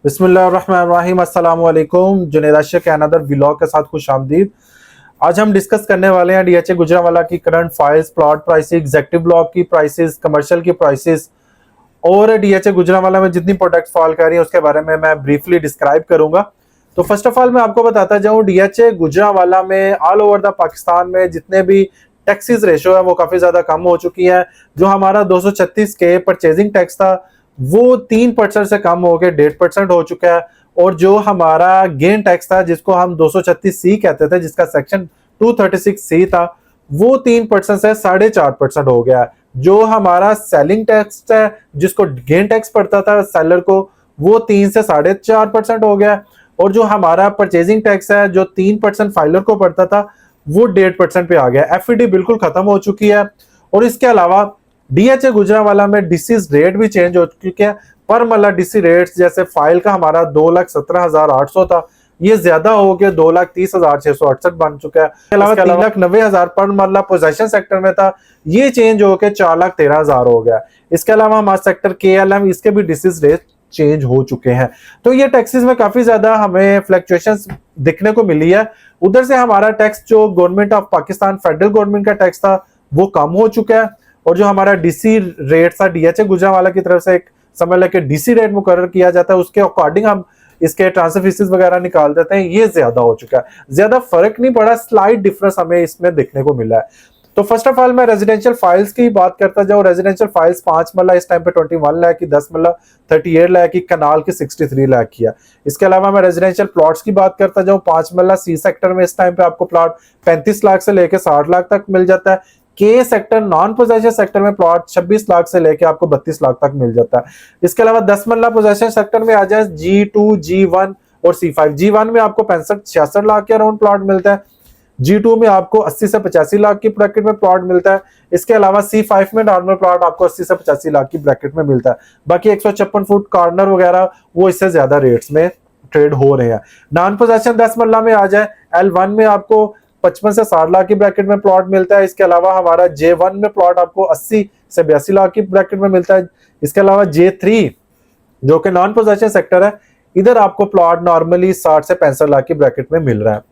बिस्मिल्लाहिर्रहमानिर्रहीम, अस्सलाम वालेकुम। जुनैद आशिक के अनदर व्लॉग के साथ खुश आमदीद। आज हम डिस्कस करने वाले हैं डीएचए गुजरांवाला की current files, plot prices, executive block की प्राइसेस, कमर्शियल की प्राइसेस और डीएचए गुजरांवाला में जितनी प्रोडक्ट्स फॉल कर रही है उसके बारे में मैं ब्रीफली डिस्क्राइब करूंगा। तो फर्स्ट ऑफ ऑल मैं आपको बताता जाऊं, डीएचए गुजरांवाला में ऑल ओवर द पाकिस्तान में जितने भी टैक्सेस रेशो है वो काफी ज्यादा कम हो चुकी है। जो हमारा 236 के परचेजिंग टैक्स था वो 3% से कम हो के 1.5% हो चुका है। और जो हमारा गेन टैक्स था जिसको हम 236C कहते थे, जिसका सेक्शन 236C था, वो 3% से 4.5% हो गया है। जो हमारा सेलिंग टैक्स है जिसको गेन टैक्स पड़ता था सेलर को, वो 3 से 4.5% हो गया। और जो हमारा परचेजिंग टैक्स है जो 3% फाइलर को पड़ता था वो 1.5% पे आ गया। एफईडी बिल्कुल खत्म हो चुकी है। और इसके अलावा डीएचए गुजरांवाला में डीसीज रेट भी चेंज हो चुके हैं। पर मल्ला डीसी रेट्स जैसे फाइल का हमारा 2,17,800 था, ये ज्यादा हो गया 2,30,668 बन चुका है। इसके अलावा 3,90,000 पर मल्ला पोजेशन सेक्टर में था, ये चेंज होकर 4,13,000 हो गया। इसके अलावा हमारा सेक्टर केएलएम, इसके भी डीसीज रेट चेंज हो चुके हैं। तो ये टैक्सेस में काफी ज्यादा हमें फ्लक्चुएशंस दिखने को मिली है। उधर से हमारा टैक्स जो government of Pakistan federal government का टैक्स था वो कम हो चुका है। और जो हमारा डीसी रेट था डीएचए गुजरांवाला की तरफ से एक समझ लेके डीसी रेट मुकर्रर किया जाता है, उसके अकॉर्डिंग हम इसके ट्रांसफर फीसेस वगैरह निकाल देते हैं, ये ज्यादा हो चुका है। ज्यादा फर्क नहीं पड़ा, स्लाइट डिफरेंस हमें इसमें देखने को मिला है। तो फर्स्ट ऑफ ऑल मैं रेजिडेंशियल फाइल्स की बात करता जाऊं। रेजिडेंशियल फाइल्स 5 मल्ला इस टाइम पे 21 लाख की, 10 मल्ला 38 लाख की, कनाल की 63 लाख की है। इसके अलावा मैं रेजिडेंशियल प्लॉट्स की बात करता जाऊं। 5 मल्ला सी सेक्टर में इस टाइम पे आपको प्लॉट 35 लाख से लेकर 60 लाख तक मिल जाता है। के सेक्टर नॉन पोजेशन सेक्टर में प्लॉट 26 लाख से लेके आपको 32 लाख तक मिल जाता है। इसके अलावा 10 मल्ला पोजेशन सेक्टर में आ जाए G2, G1 और C5। G1 में आपको 65-66 लाख के अराउंड प्लॉट मिलता है। G2 में आपको 80 से 85 लाख की ब्रैकेट में प्लॉट मिलता है। इसके अलावा C5 में नॉर्मल प्लॉट आपको 80 से 85 लाख की ब्रैकेट में मिलता है। बाकी 156 फुट कॉर्नर वगैरह वो इससे ज्यादा रेट्स में ट्रेड हो रहे हैं। नॉन पोजेशन 10 मल्ला में आ जाए, L1 में आपको 55 से 60 लाख की ब्रैकेट में प्लॉट मिलता है। इसके अलावा हमारा J1 में प्लॉट आपको 80 से 82 लाख की ब्रैकेट में मिलता है। इसके अलावा J3 जो कि नॉन पोजेशन सेक्टर है, इधर आपको प्लॉट नॉर्मली 60 से 65 लाख की ब्रैकेट में मिल रहा है।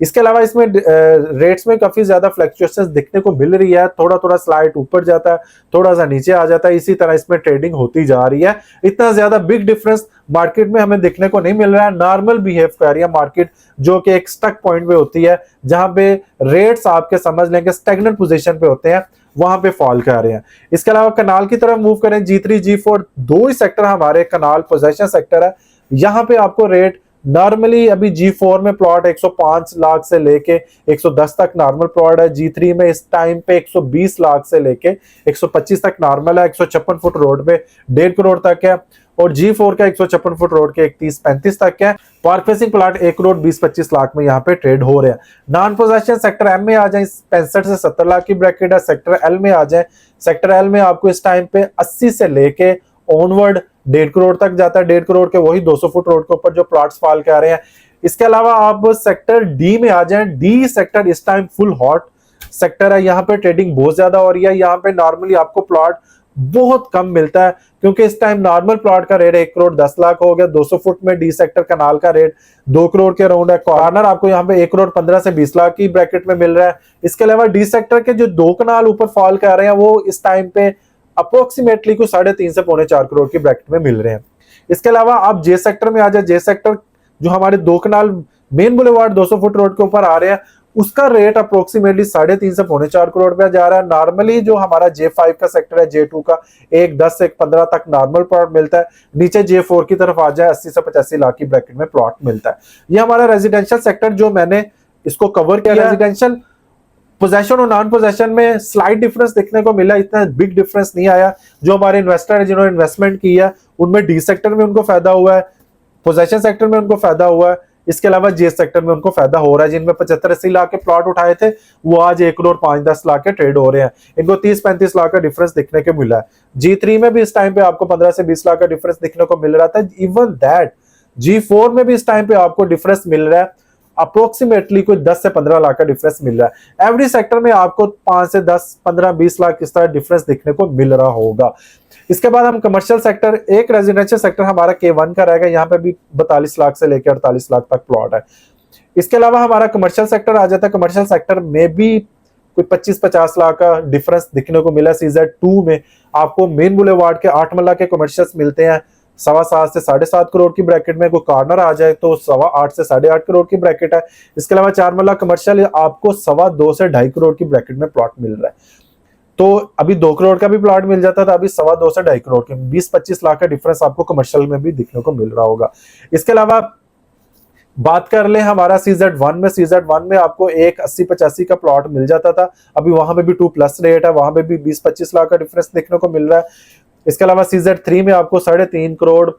इसके अलावा इसमें रेट्स में काफी ज्यादा फ्लक्चुएशंस दिखने को मिल रही है। थोड़ा थोड़ा स्लाइड ऊपर जाता है, थोड़ा सा नीचे आ जाता है, इसी तरह इसमें ट्रेडिंग होती जा रही है। इतना ज्यादा बिग डिफरेंस मार्केट में हमें देखने को नहीं मिल रहा है। नॉर्मल बिहेव कर रही है मार्केट, जो कि एक स्टक पॉइंट पे होती है, जहां पे रेट्स आपके समझ लें कि स्टैग्नेंट पोजीशन पे होते हैं, वहां पे फॉल कर रहे हैं। इसके अलावा कनाल की तरफ मूव करें, G3, G4 दो ही सेक्टर हमारे कनाल पोजेशन सेक्टर है। यहाँ पे आपको रेट नॉर्मली अभी G4 में प्लॉट 105 लाख से लेके 110 तक नॉर्मल प्लॉट है। G3 में इस टाइम पे 120 लाख से लेके 125 तक नॉर्मल है। 156 फुट रोड पे 1.5 करोड़ तक है। और G4 का 156 फुट रोड के 31-35 तक है। Park facing plot 1 crore 20-25 lakh में यहाँ पे ट्रेड हो रहे हैं। नॉन पोजेशन सेक्टर M में आ जाए, 65 से 70 लाख की ब्रैकेट है। सेक्टर L में आ जाए, सेक्टर L में आपको इस टाइम पे 80 से लेके ऑनवर्ड 1.5 करोड़ तक जाता है। 1.5 करोड़ के वही 200 फुट रोड के ऊपर जो प्लॉट्स फॉल कर रहे हैं। इसके अलावा आप सेक्टर D में आ जाएं। D सेक्टर इस टाइम फुल हॉट सेक्टर है, यहाँ पे ट्रेडिंग बहुत ज्यादा हो रही है। यहाँ पे नॉर्मली आपको प्लॉट बहुत कम मिलता है, क्योंकि इस टाइम नॉर्मल प्लॉट का रेट 1 करोड़ 10 लाख हो गया। 200 फुट में D सेक्टर कनाल का रेट 2 करोड़ के अराउंड है। कॉर्नर आपको यहाँ पे 1 करोड़ 15 से 20 लाख की ब्रैकेट में मिल रहा है। इसके अलावा D सेक्टर के जो 2 कनाल ऊपर फॉल कर रहे हैं वो इस टाइम पे अप्रोक्सीमेटली कुछ 3.5 से 3.25 करोड़ की ब्रैकेट में मिल रहे हैं। इसके अलावा आप J सेक्टर में आ जाए। J सेक्टर जो हमारे 2 कनाल मेन बुलेवार्ड 200 फुट रोड के ऊपर आ रहे हैं, उसका रेट अप्रोक्सीमेटली 3.5 से 4.25 करोड़ पे जा रहा है। नॉर्मली जो हमारा J5 का सेक्टर है, J2 का 1.10 से 1.15 तक नॉर्मल प्लॉट मिलता है। नीचे J4 की तरफ आ जाए, 80 से 85 लाख की ब्रैकेट में प्लॉट मिलता है। ये हमारा रेजिडेंशियल सेक्टर जो मैंने इसको कवर किया। रेजिडेंशियल पोजेशन और नॉन पोजेशन में स्लाइट डिफरेंस देखने को मिला, इतना बिग डिफरेंस नहीं आया। जो हमारे इन्वेस्टर है जिन्होंने इन्वेस्टमेंट की है उनमें D सेक्टर में उनको फायदा हुआ है, पोजेशन सेक्टर में उनको फायदा हुआ है। इसके अलावा J सेक्टर में उनको फायदा हो रहा है। जिनमें 75-80 लाख के प्लॉट उठाए थे वो आज 1 करोड़ 5-10 लाख के ट्रेड हो रहे हैं। इनको 30-35 लाख का डिफरेंस दिखने को मिला है। G3 में भी इस टाइम पे आपको 15 से 20 लाख का डिफरेंस दिखने को मिल रहा था। इवन दैट G4 में भी इस टाइम पे आपको डिफरेंस मिल रहा है। अप्रोक्सीमेटली कोई 10 से 15 लाख का डिफरेंस मिल रहा है। एवरी सेक्टर में आपको 5 से 10, 15, 20 लाख इस तरह डिफरेंस देखने को मिल रहा होगा। इसके बाद हम कमर्शियल सेक्टर, एक रेजिडेंशियल सेक्टर हमारा K1 का रहेगा, यहाँ पे भी 42 लाख से लेकर 48 लाख तक प्लॉट है। इसके अलावा हमारा कमर्शियल सेक्टर आ जाता है, कमर्शियल सेक्टर में भी कोई 25-50 लाख का डिफरेंस दिखने को मिला। CZ2 में आपको मेन बुलेवार्ड के 8 मल्ला के कमर्शियल्स मिलते हैं 7.25 से 7.5 करोड़ की ब्रैकेट में, कोई कॉर्नर आ जाए तो 8.25 से 8.5 करोड़ की ब्रैकेट है। इसके अलावा 4 मल्ला कमर्शियल आपको 2.25 से 2.5 करोड़ की ब्रैकेट में प्लॉट मिल रहा है। तो अभी 2 करोड़ का भी प्लॉट मिल जाता था, अभी 2.25 से 2.5 करोड़ के 20-25 लाख का डिफरेंस आपको कमर्शियल में भी दिखने को मिल रहा होगा। इसके अलावा बात कर ले हमारा CZ1 में, CZ1 में आपको एक 80-85 का प्लॉट मिल जाता था, अभी वहां पे भी 2+ रेट है, वहां पे भी 20-25 लाख का डिफरेंस देखने को मिल रहा है। इसके अलावा CZ3 में आपको 3.5 करोड़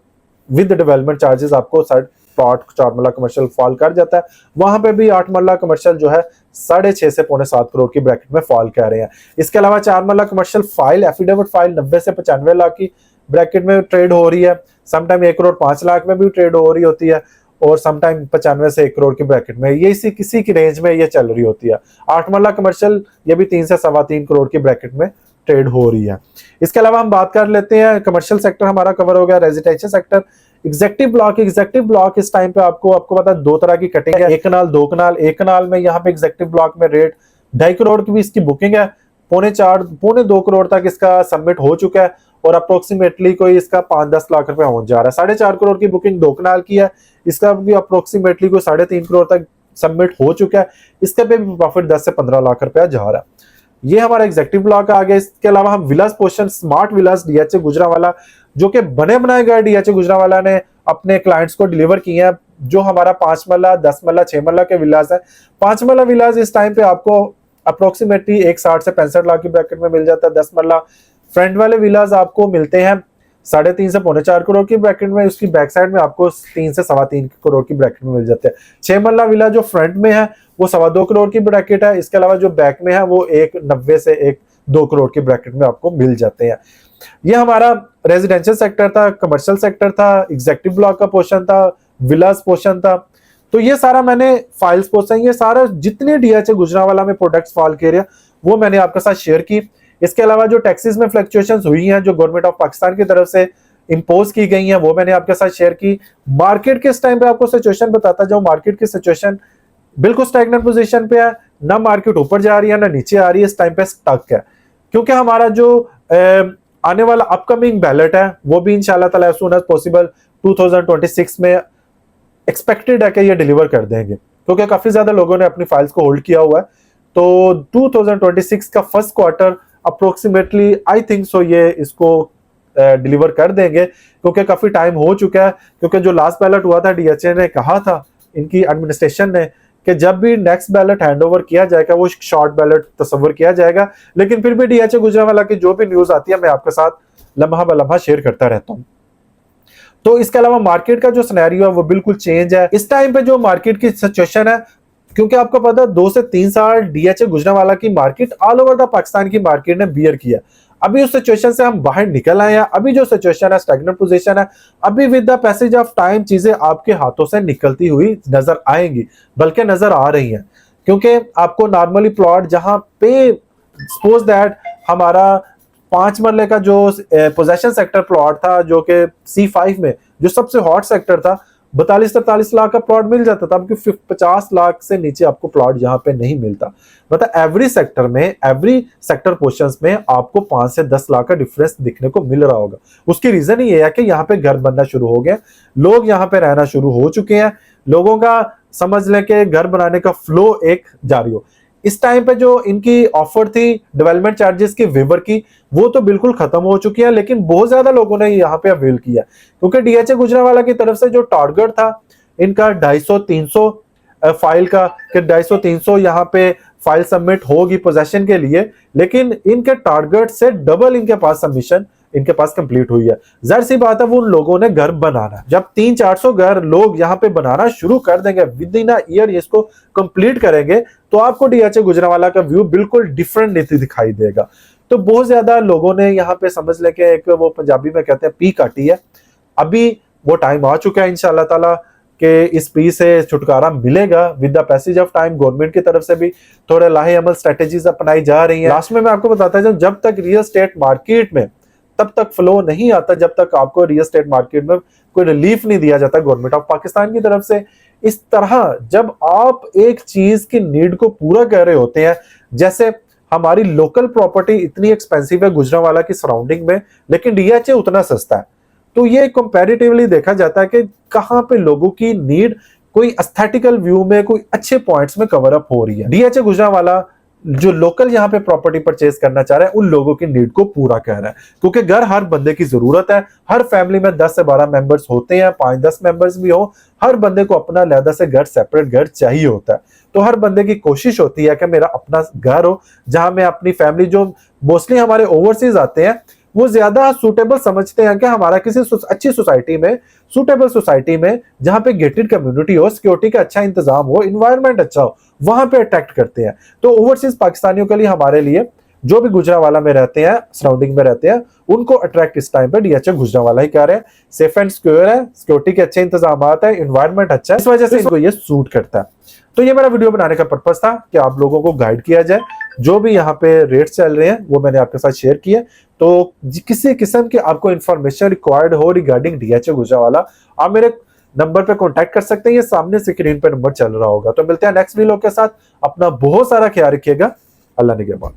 विद डेवलपमेंट चार्जेस आपको प्लॉट 4 मल्ला कमर्शियल फॉल कर जाता है, वहां पे भी 8 मल्ला कमर्शियल जो है 6.5 से 7.25 करोड़ की ब्रैकेट में फॉल कर रहे हैं। इसके अलावा 4 मल्ला कमर्शियल फाइल, एफिडेविट फाइल 90 से 95 लाख की ब्रैकेट में ट्रेड हो रही है, समटाइम 1 करोड़ 5 लाख में भी ट्रेड हो रही होती है, और समटाइम 95 से 1 करोड़ की ब्रैकेट में, ये इसी किसी की रेंज में ये चल रही होती है। 8 मल्ला कमर्शियल ये भी 3 से 3.25 करोड़ की ब्रैकेट में ट्रेड हो रही है। इसके अलावा हम बात कर लेते हैं, कमर्शियल सेक्टर हमारा कवर हो गया। रेजिडेंशियल सेक्टर, एग्जेक्टिव ब्लॉक इस टाइम पे आपको पता है 2 तरह की कटिंग है, 1 कनाल 2 कनाल। 1 कनाल में यहाँ पे एग्जेक्टिव ब्लॉक में रेट 2.5 करोड़ की भी इसकी बुकिंग है, 2.25 करोड़ तक इसका सबमिट हो चुका है, और अप्रोक्सीमेटली कोई इसका 5-10 लाख रुपए हो जा रहा है। 4.5 करोड़ की बुकिंग 2 कनाल की है, इसका भी अप्रोक्सीमेटली कोई 3.5 करोड़ तक सबमिट हो चुका है, इसका पे भी प्रॉफिट 10 से 15 लाख रुपया जा रहा है। ये हमारा एग्जेक्टिव ब्लॉक आ गया। इसके अलावा हम विलास पोर्शन, स्मार्ट विलास DHA गुजरांवाला, जो कि बने बनाए गए DHA गुजरांवाला ने अपने क्लाइंट्स को डिलीवर किए हैं, जो हमारा 5 मल्ला, 10 मल्ला, 6 मल्ला के विलास है। 5 मल्ला विलास इस टाइम पे आपको अप्रोक्सीमेटली 1.60 से 65 लाख की ब्रैकेट में मिल जाता है। 10 मल्ला फ्रंट वाले विलास आपको मिलते हैं 3.5 से 4.25 करोड़ की ब्रैकेट में, उसकी बैक साइड में आपको 3 से 3.25 करोड़ की ब्रैकेट में मिल जाते हैं। 6 मल्ला विला जो फ्रंट में है वो 2.25 करोड़ की ब्रैकेट है, इसके अलावा जो बैक में है वो 1.90 से 1-2 करोड़ की ब्रैकेट में आपको मिल जाते हैं। ये हमारा रेजिडेंशियल सेक्टर था, कमर्शियल सेक्टर था, एग्जेक्टिव ब्लॉक का पोर्शन था, विलास पोर्शन था। तो ये सारा मैंने फाइल्स पोर्शन, ये सारा जितने DHA गुजरांवाला में प्रोडक्ट्स फॉल किए रहे वो मैंने आपके साथ शेयर की। इसके अलावा जो टैक्सेस में फ्लक्चुएशंस हुई हैं, जो गवर्नमेंट ऑफ पाकिस्तान की तरफ से इंपोज की गई हैं, वो मैंने आपके साथ शेयर की। मार्केट के इस टाइम पे आपको सिचुएशन बताता जाऊं, मार्केट की सिचुएशन बिल्कुल स्टैग्नेंट पोजीशन पे है, ना मार्केट ऊपर जा रही है ना नीचे आ रही है, इस टाइम पे स्टक है, क्योंकि हमारा जो आने वाला अपकमिंग बैलेट है वो भी इंशाल्लाह ताला एज सून एज पॉसिबल 2026 में एक्सपेक्टेड है कि ये डिलीवर कर देंगे, क्योंकि काफी ज्यादा लोगों ने अपनी फाइल्स को होल्ड किया हुआ है। तो 2026 का first quarter approximately I think so ये इसको डिलीवर कर देंगे, क्योंकि काफी टाइम हो चुका है। क्योंकि जो लास्ट बैलेट हुआ था DHA ने कहा था, इनकी एडमिनिस्ट्रेशन ने, कि जब भी नेक्स्ट बैलेट हैंडओवर किया जाएगा वो शॉर्ट बैलेट तस्वर किया जाएगा, लेकिन फिर भी DHA गुजरांवाला की जो भी न्यूज आती है मैं आपके साथ लम्हा ब लम्हा शेयर करता रहता हूँ। तो इसके अलावा मार्केट का जो सिनेरियो है वो बिल्कुल चेंज है इस टाइम पे। जो मार्केट की सिचुएशन है, क्योंकि आपको पता है 2 से 3 साल DHA गुजरांवाला की market all over the Pakistan की मार्केट ने बियर किया, अभी उस सिचुएशन से हम बाहर निकल आए हैं। अभी जो सिचुएशन है स्टैग्नेंट पोजीशन है, अभी with the passage of time चीजें आपके हाथों से निकलती हुई नजर आएंगी, बल्कि नजर आ रही हैं। क्योंकि आपको नॉर्मली प्लॉट जहां पे सपोज दैट हमारा 5 मरले का जो पोजेशन सेक्टर प्लॉट था, जो कि C5 में जो सबसे हॉट सेक्टर था, 42-43 लाख का प्लॉट मिल जाता था, अब 50 लाख से नीचे आपको प्लॉट यहाँ पे नहीं मिलता। मतलब एवरी सेक्टर में, एवरी सेक्टर पोर्शंस में आपको 5 से 10 लाख का डिफरेंस दिखने को मिल रहा होगा। उसकी रीजन ये है कि यहाँ पे घर बनना शुरू हो गया, लोग यहाँ पे रहना शुरू हो चुके हैं, लोगों का समझ लें कि घर बनाने का फ्लो एक जारी हो। इस टाइम पे जो इनकी ऑफर थी डेवलपमेंट चार्जेस की वेवर की, वो तो बिल्कुल खत्म हो चुकी है, लेकिन बहुत ज्यादा लोगों ने यहाँ पे अवेल किया, क्योंकि DHA गुजरांवाला की तरफ से जो टारगेट था इनका 250-300 फाइल का, कि 250-300 यहाँ पे फाइल सबमिट होगी पोजेशन के लिए, लेकिन इनके टारगेट से डबल इनके पास सबमिशन इनके पास कंप्लीट हुई है। जाहिर सी बात है वो उन लोगों ने घर बनाना, जब 300-400 घर लोग यहाँ पे बनाना शुरू कर देंगे, विद इन अ ईयर इसको कंप्लीट करेंगे, तो आपको DHA गुजरांवाला का व्यू बिल्कुल डिफरेंट दिखाई देगा। तो बहुत ज्यादा लोगों ने यहाँ पे समझ लेके एक वो पंजाबी में कहते हैं पी काटी है। अभी वो टाइम आ चुका है इंशाल्लाह ताला कि इस पी से छुटकारा मिलेगा with the passage of time. Government की तरफ से भी थोड़े लाहे अमल स्ट्रेटेजीज अपनाई जा रही हैं। लास्ट में मैं आपको बताता हूं, जब तक रियल एस्टेट मार्केट में तब तक फ्लो नहीं आता जब तक आपको रियल एस्टेट मार्केट में कोई रिलीफ नहीं दिया जाता गवर्नमेंट ऑफ पाकिस्तान की तरफ से। इस तरह जब आप एक चीज की नीड को पूरा कर रहे होते हैं, जैसे हमारी लोकल प्रॉपर्टी इतनी एक्सपेंसिव है गुजरांवाला की सराउंडिंग में, लेकिन डीएचए उतना सस्ता है, तो ये कंपैरेटिवली देखा जाता है कि कहां पे लोगों की नीड कोई एस्थेटिकल व्यू में कोई अच्छे पॉइंट्स में कवर अप हो रही है। डीएचए गुजरांवाला जो लोकल यहाँ पे प्रॉपर्टी परचेज करना चाह रहा है उन लोगों की नीड को पूरा कर रहा है, क्योंकि घर हर बंदे की जरूरत है। हर फैमिली में 10 से 12 मेंबर्स होते हैं, 5-10 मेंबर्स भी हो, हर बंदे को अपना अलग से घर, सेपरेट घर चाहिए होता है। तो हर बंदे की कोशिश होती है कि मेरा अपना घर हो जहां मैं अपनी फैमिली, जो मोस्टली हमारे ओवरसीज आते हैं वो ज्यादा सुटेबल समझते हैं कि हमारा किसी अच्छी सोसाइटी में, सुटेबल सोसाइटी में जहां पे गेटेड कम्युनिटी हो, सिक्योरिटी का अच्छा इंतजाम हो, इन्वायरमेंट अच्छा हो, वहां पे अट्रैक्ट करते हैं। तो ओवरसीज पाकिस्तानियों के लिए, हमारे लिए, जो भी गुजरांवाला में रहते हैं, सराउंडिंग में रहते हैं, उनको अट्रैक्ट इस टाइम पे डीएचए गुजरांवाला ही कर रहे हैं। सेफ एंड सिक्योर है, सिक्योरिटी के अच्छे इंतजाम है, इन्वायरमेंट अच्छा है, इस वजह से इनको ये सूट करता है। तो ये मेरा वीडियो बनाने का पर्पस था कि आप लोगों को गाइड किया जाए। जो भी यहाँ पे रेट्स चल रहे हैं वो मैंने आपके साथ शेयर किए। तो किसी किस्म की आपको इंफॉर्मेशन रिक्वायर्ड हो रिगार्डिंग डीएचए गुजरांवाला, आप मेरे नंबर पे कांटेक्ट कर सकते हैं, ये सामने स्क्रीन पे नंबर चल रहा होगा। तो मिलते हैं नेक्स्ट वीडियो के साथ। अपना बहुत सारा ख्याल रखिएगा। अल्लाह निगहबान।